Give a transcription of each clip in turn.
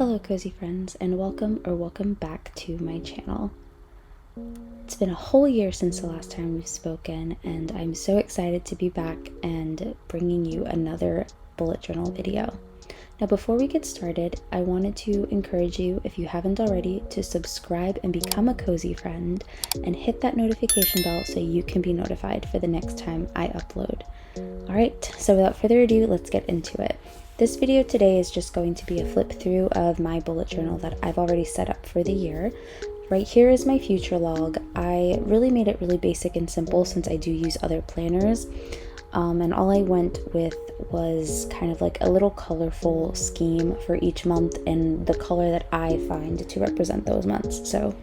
Hello cozy friends, and welcome back to my channel. It's been a whole year since the last time we've spoken, and I'm so excited to be back and bringing you another bullet journal video. Now before we get started, I wanted to encourage you, if you haven't already, to subscribe and become a cozy friend and hit that notification bell so you can be notified for the next time I upload. Alright, so without further ado, let's get into it. This video today is just going to be a flip through of my bullet journal that I've already set up for the year. Right here is my future log. I really made it really basic and simple since I do use other planners. And all I went with was kind of like a little colorful scheme for each month and the color that I find to represent those months. So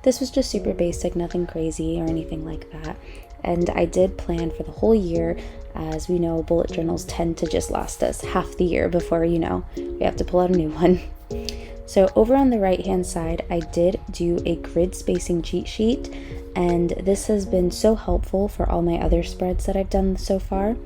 this was just super basic, nothing crazy or anything like that. And I did plan for the whole year. As we know, bullet journals tend to just last us half the year before, we have to pull out a new one. So over on the right hand side, I did do a grid spacing cheat sheet, and this has been so helpful for all my other spreads that I've done so far.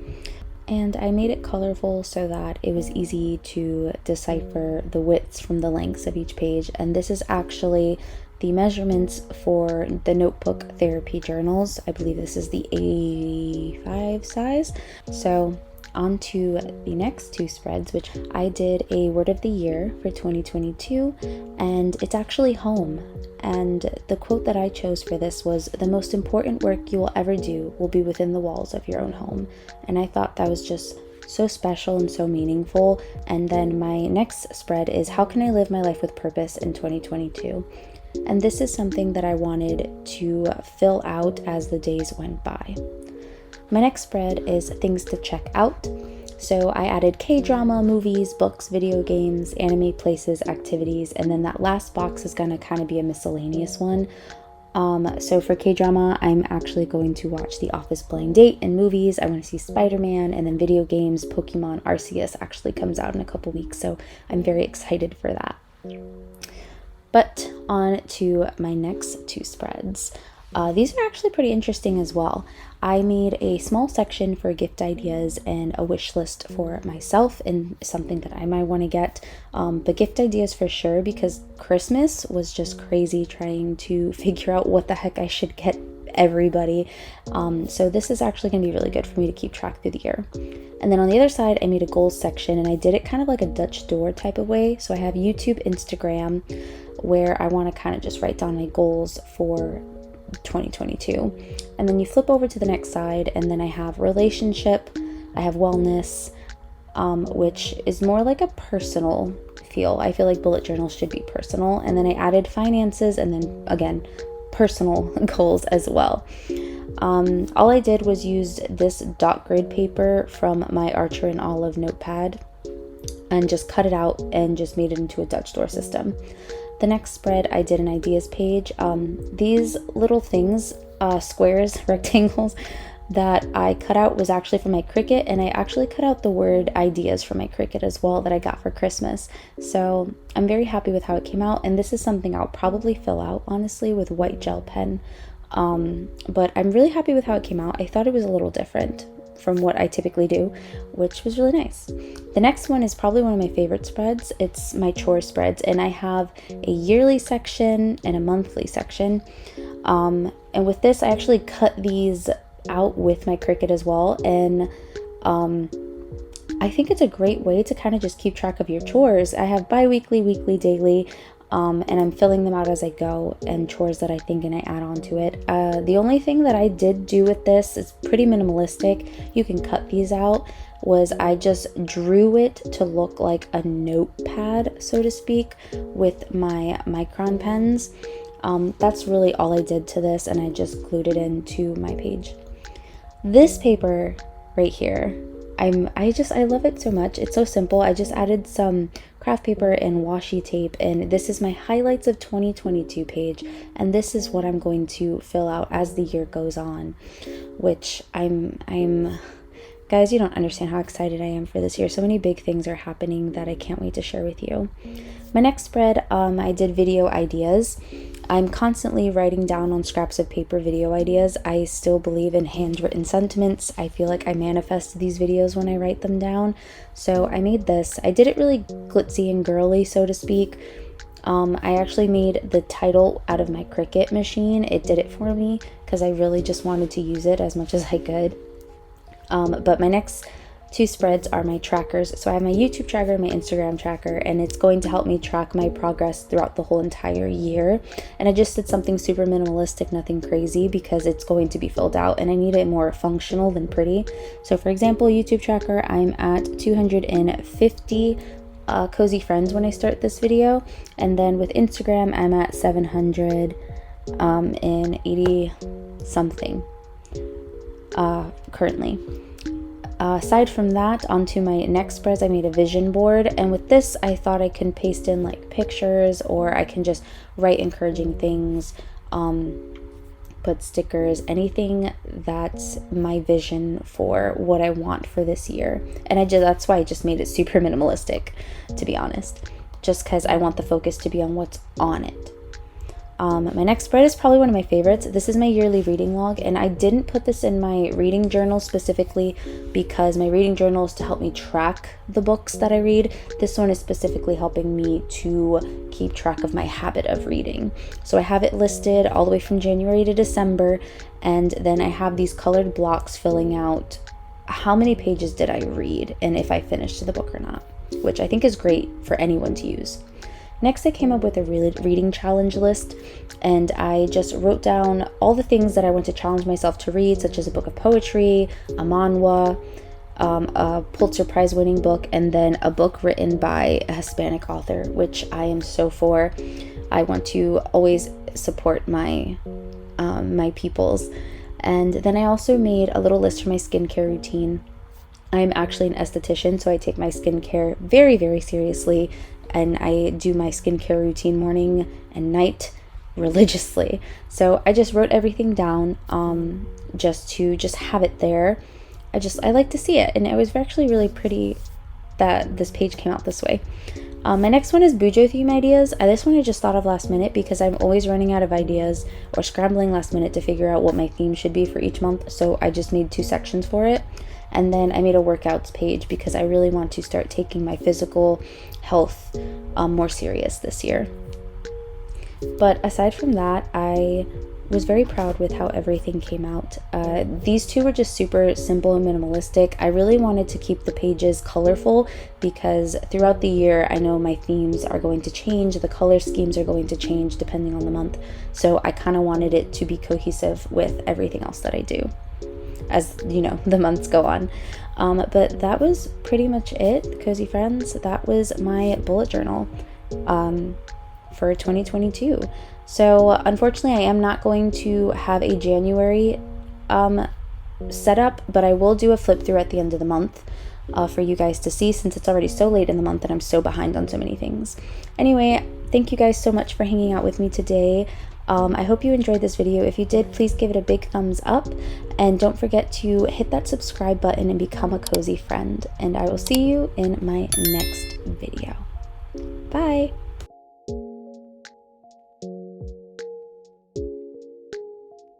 And I made it colorful so that it was easy to decipher the widths from the lengths of each page. And this is actually the measurements for the notebook therapy journals. I believe this is the A5 size. So on to the next two spreads, which I did a word of the year for 2022, and it's actually home. And the quote that I chose for this was, "The most important work you will ever do will be within the walls of your own home." And I thought that was just so special and so meaningful. And then my next spread is, how can I live my life with purpose in 2022? And this is something that I wanted to fill out as the days went by. My next spread is things to check out. So I added K-drama, movies, books, video games, anime, places, activities, and then that last box is gonna kind of be a miscellaneous one. So for K-drama, I'm actually going to watch The Office Blind Date, and movies, I want to see Spider-Man, and then video games, Pokemon Arceus actually comes out in a couple weeks, so I'm very excited for that. But on to my next two spreads. These are actually pretty interesting as well. I made a small section for gift ideas and a wish list for myself and something that I might want to get. But gift ideas for sure, because Christmas was just crazy trying to figure out what the heck I should get everybody. So this is actually going to be really good for me to keep track through the year. And then on the other side, I made a goals section, and I did it kind of like a Dutch door type of way. So I have YouTube, Instagram, where I want to kind of just write down my goals for 2022. And then you flip over to the next side, and then I have relationship, I have wellness, which is more like a personal feel. I feel like bullet journals should be personal. And then I added finances, and then again, personal goals as well. All I did was use this dot grid paper from my Archer and Olive notepad and just cut it out and just made it into a Dutch door system. The next spread, I did an ideas page. These little things, squares, rectangles, that I cut out was actually from my Cricut, and I actually cut out the word ideas from my Cricut as well that I got for Christmas. So I'm very happy with how it came out, and this is something I'll probably fill out, honestly, with white gel pen. But I'm really happy with how it came out. I thought it was a little different from what I typically do, which was really nice. The next one is probably one of my favorite spreads. It's my chore spreads, and I have a yearly section and a monthly section. And with this, I actually cut these out with my Cricut as well, and I think it's a great way to kind of just keep track of your chores. I have bi-weekly, weekly, daily, and I'm filling them out as I go, and chores that I think and I add on to it. The only thing that I did do with this is pretty minimalistic. You can cut these out. Was I just drew it to look like a notepad, so to speak, with my micron pens. That's really all I did to this, and I just glued it into my page. This paper right here, I love it so much. It's so simple. I just added some craft paper and washi tape, and this is my highlights of 2022 page, and this is what I'm going to fill out as the year goes on, which I'm guys, you don't understand how excited I am for this year. So many big things are happening that I can't wait to share with you. My next spread, I did video ideas, I'm constantly writing down on scraps of paper video ideas. I still believe in handwritten sentiments. I feel like I manifest these videos when I write them down. So I made this. I did it really glitzy and girly, so to speak. I actually made the title out of my Cricut machine. It did it for me because I really just wanted to use it as much as I could. But my next two spreads are my trackers. So I have my YouTube tracker, my Instagram tracker, and it's going to help me track my progress throughout the whole entire year. And I just did something super minimalistic, nothing crazy, because it's going to be filled out and I need it more functional than pretty. So for example, YouTube tracker, I'm at 250 cozy friends when I start this video, and then with Instagram I'm at 780 something currently. Aside from that, onto my next spreads, I made a vision board, and with this I thought I can paste in like pictures, or I can just write encouraging things, put stickers, anything that's my vision for what I want for this year. And that's why I just made it super minimalistic, to be honest, just because I want the focus to be on what's on it. My next spread is probably one of my favorites. This is my yearly reading log, and I didn't put this in my reading journal specifically because my reading journal is to help me track the books that I read. This one is specifically helping me to keep track of my habit of reading. So I have it listed all the way from January to December, and then I have these colored blocks filling out how many pages did I read and if I finished the book or not, which I think is great for anyone to use. Next, I came up with a reading challenge list, and I just wrote down all the things that I want to challenge myself to read, such as a book of poetry, a manhwa, a Pulitzer Prize winning book, and then a book written by a Hispanic author, which I am so for. I want to always support my peoples. And then I also made a little list for my skincare routine. I'm actually an esthetician, so I take my skincare very, very seriously, and I do my skincare routine morning and night religiously. So I just wrote everything down just to have it there. I like to see it, and it was actually really pretty that this page came out this way. My next one is bujo theme ideas. This one I just thought of last minute because I'm always running out of ideas or scrambling last minute to figure out what my theme should be for each month. So I just made 2 sections for it. And then I made a workouts page because I really want to start taking my physical health more serious this year. But aside from that, I was very proud with how everything came out. These 2 were just super simple and minimalistic. I really wanted to keep the pages colorful because throughout the year, I know my themes are going to change. The color schemes are going to change depending on the month. So I kind of wanted it to be cohesive with everything else that I do, as you know, the months go on. But that was pretty much it, cozy friends. That was my bullet journal for 2022. So unfortunately, I am not going to have a January setup, but I will do a flip through at the end of the month for you guys to see, since it's already so late in the month and I'm so behind on so many things. Anyway, thank you guys so much for hanging out with me today. I hope you enjoyed this video. If you did, please give it a big thumbs up, and don't forget to hit that subscribe button and become a cozy friend. And I will see you in my next video. Bye!